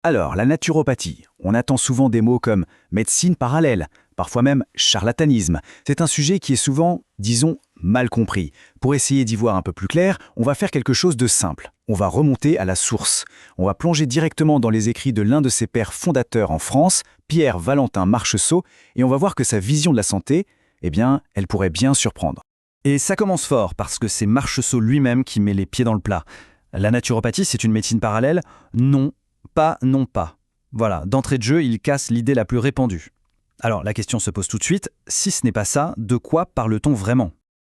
Alors, la naturopathie, on attend souvent des mots comme médecine parallèle, parfois même charlatanisme. C'est un sujet qui est souvent, disons, mal compris. Pour essayer d'y voir un peu plus clair, on va faire quelque chose de simple. On va remonter à la source. On va plonger directement dans les écrits de l'un de ses pères fondateurs en France, Pierre Valentin Marcheseau, et on va voir que sa vision de la santé, eh bien, elle pourrait bien surprendre. Et ça commence fort, parce que c'est Marcheseau lui-même qui met les pieds dans le plat. La naturopathie, c'est une médecine parallèle? Non, non pas. Voilà, d'entrée de jeu, il casse l'idée la plus répandue. Alors, la question se pose tout de suite, si ce n'est pas ça, de quoi parle-t-on vraiment?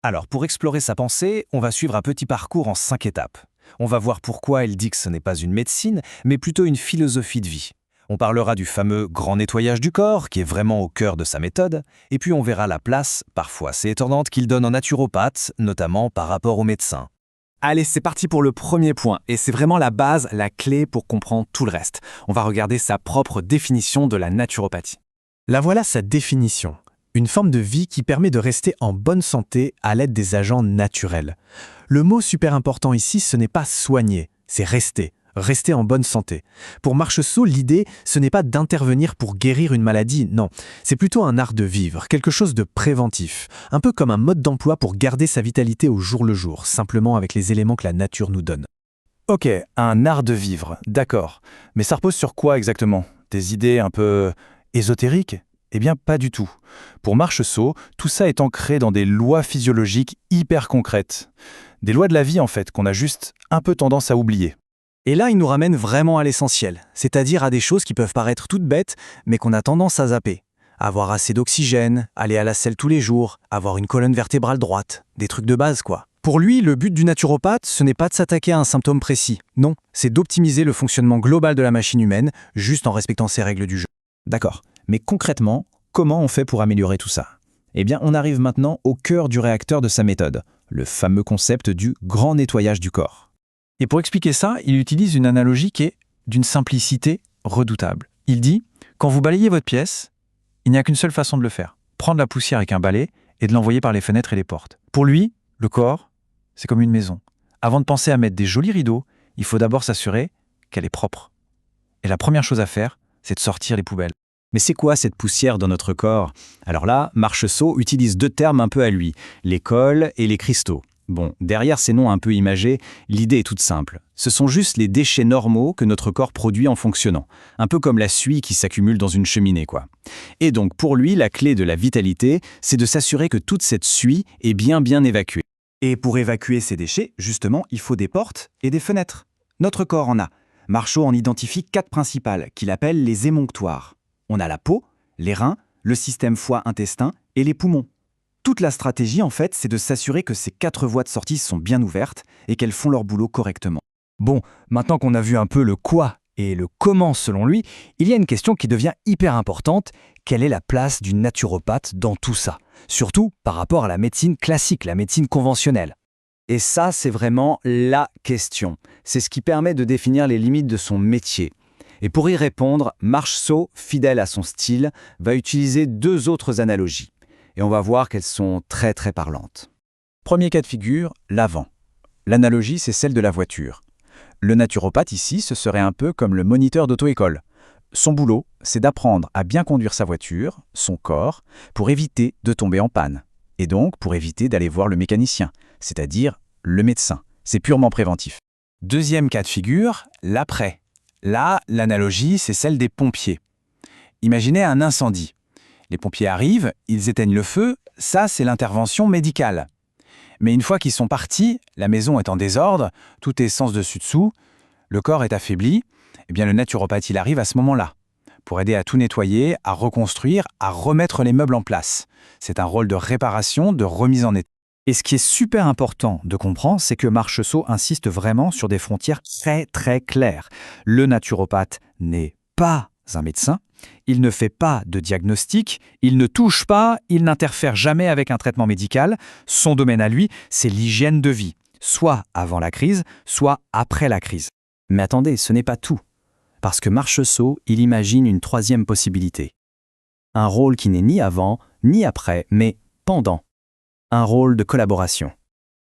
Alors, pour explorer sa pensée, on va suivre un petit parcours en 5 étapes. On va voir pourquoi il dit que ce n'est pas une médecine, mais plutôt une philosophie de vie. On parlera du fameux grand nettoyage du corps, qui est vraiment au cœur de sa méthode, et puis on verra la place, parfois assez étonnante, qu'il donne en naturopathe, notamment par rapport aux médecins. Allez, c'est parti pour le premier point, et c'est vraiment la base, la clé pour comprendre tout le reste. On va regarder sa propre définition de la naturopathie. La voilà sa définition. Une forme de vie qui permet de rester en bonne santé à l'aide des agents naturels. Le mot super important ici, ce n'est pas soigner, c'est rester. Rester en bonne santé. Pour Marcheseau, l'idée, ce n'est pas d'intervenir pour guérir une maladie, non. C'est plutôt un art de vivre, quelque chose de préventif. Un peu comme un mode d'emploi pour garder sa vitalité au jour le jour, simplement avec les éléments que la nature nous donne. Ok, un art de vivre, d'accord. Mais ça repose sur quoi exactement? Des idées un peu ésotériques? Eh bien, pas du tout. Pour Marcheseau, tout ça est ancré dans des lois physiologiques hyper concrètes. Des lois de la vie, en fait, qu'on a juste un peu tendance à oublier. Et là, il nous ramène vraiment à l'essentiel, c'est-à-dire à des choses qui peuvent paraître toutes bêtes, mais qu'on a tendance à zapper. Avoir assez d'oxygène, aller à la selle tous les jours, avoir une colonne vertébrale droite, des trucs de base quoi. Pour lui, le but du naturopathe, ce n'est pas de s'attaquer à un symptôme précis, non, c'est d'optimiser le fonctionnement global de la machine humaine, juste en respectant ses règles du jeu. D'accord, mais concrètement, comment on fait pour améliorer tout ça? Eh bien, on arrive maintenant au cœur du réacteur de sa méthode, le fameux concept du grand nettoyage du corps. Et pour expliquer ça, il utilise une analogie qui est d'une simplicité redoutable. Il dit, quand vous balayez votre pièce, il n'y a qu'une seule façon de le faire. Prendre la poussière avec un balai et de l'envoyer par les fenêtres et les portes. Pour lui, le corps, c'est comme une maison. Avant de penser à mettre des jolis rideaux, il faut d'abord s'assurer qu'elle est propre. Et la première chose à faire, c'est de sortir les poubelles. Mais c'est quoi cette poussière dans notre corps? Alors là, Marcheseau utilise 2 termes un peu à lui, les cols et les cristaux. Bon, derrière ces noms un peu imagés, l'idée est toute simple. Ce sont juste les déchets normaux que notre corps produit en fonctionnant. Un peu comme la suie qui s'accumule dans une cheminée, quoi. Et donc, pour lui, la clé de la vitalité, c'est de s'assurer que toute cette suie est bien évacuée. Et pour évacuer ces déchets, justement, il faut des portes et des fenêtres. Notre corps en a. Marcheseau en identifie 4 principales, qu'il appelle les émonctoires. On a la peau, les reins, le système foie-intestin et les poumons. Toute la stratégie, en fait, c'est de s'assurer que ces 4 voies de sortie sont bien ouvertes et qu'elles font leur boulot correctement. Bon, maintenant qu'on a vu un peu le quoi et le comment selon lui, il y a une question qui devient hyper importante. Quelle est la place du naturopathe dans tout ça? Surtout par rapport à la médecine classique, la médecine conventionnelle. Et ça, c'est vraiment la question. C'est ce qui permet de définir les limites de son métier. Et pour y répondre, Marcheseau, fidèle à son style, va utiliser 2 autres analogies. Et on va voir qu'elles sont très parlantes. Premier cas de figure, l'avant. L'analogie, c'est celle de la voiture. Le naturopathe ici, ce serait un peu comme le moniteur d'auto-école. Son boulot, c'est d'apprendre à bien conduire sa voiture, son corps, pour éviter de tomber en panne. Et donc pour éviter d'aller voir le mécanicien, c'est-à-dire le médecin. C'est purement préventif. Deuxième cas de figure, l'après. Là, l'analogie, c'est celle des pompiers. Imaginez un incendie. Les pompiers arrivent, ils éteignent le feu, ça c'est l'intervention médicale. Mais une fois qu'ils sont partis, la maison est en désordre, tout est sens dessus-dessous, le corps est affaibli, eh bien le naturopathe il arrive à ce moment-là, pour aider à tout nettoyer, à reconstruire, à remettre les meubles en place. C'est un rôle de réparation, de remise en état. Et ce qui est super important de comprendre, c'est que Marcheseau insiste vraiment sur des frontières très claires. Le naturopathe n'est pas un médecin, il ne fait pas de diagnostic, il ne touche pas, il n'interfère jamais avec un traitement médical. Son domaine à lui, c'est l'hygiène de vie, soit avant la crise, soit après la crise. Mais attendez, ce n'est pas tout. Parce que Marcheseau, il imagine une 3e possibilité. Un rôle qui n'est ni avant, ni après, mais pendant. Un rôle de collaboration.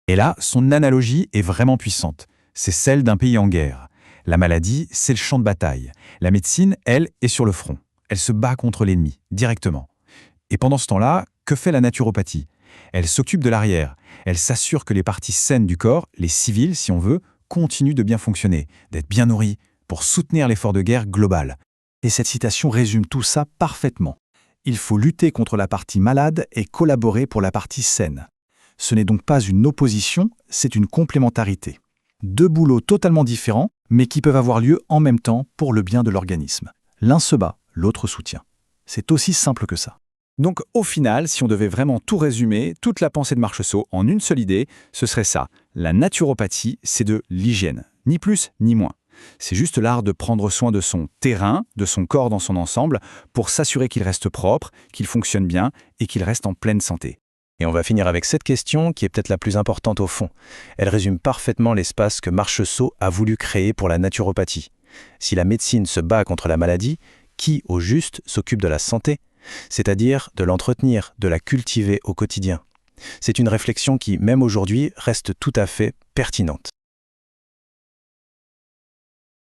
Et là, son analogie est vraiment puissante. C'est celle d'un pays en guerre. La maladie, c'est le champ de bataille. La médecine, elle, est sur le front. Elle se bat contre l'ennemi, directement. Et pendant ce temps-là, que fait la naturopathie? Elle s'occupe de l'arrière. Elle s'assure que les parties saines du corps, les civiles si on veut, continuent de bien fonctionner, d'être bien nourries, pour soutenir l'effort de guerre global. Et cette citation résume tout ça parfaitement. Il faut lutter contre la partie malade et collaborer pour la partie saine. Ce n'est donc pas une opposition, c'est une complémentarité. Deux boulots totalement différents, mais qui peuvent avoir lieu en même temps pour le bien de l'organisme. L'un se bat, l'autre soutient. C'est aussi simple que ça. Donc au final, si on devait vraiment tout résumer, toute la pensée de Marcheseau en une seule idée, ce serait ça. La naturopathie, c'est de l'hygiène, ni plus ni moins. C'est juste l'art de prendre soin de son terrain, de son corps dans son ensemble, pour s'assurer qu'il reste propre, qu'il fonctionne bien et qu'il reste en pleine santé. Et on va finir avec cette question qui est peut-être la plus importante au fond. Elle résume parfaitement l'espace que Marcheseau a voulu créer pour la naturopathie. Si la médecine se bat contre la maladie, qui, au juste, s'occupe de la santé? C'est-à-dire de l'entretenir, de la cultiver au quotidien. C'est une réflexion qui, même aujourd'hui, reste tout à fait pertinente.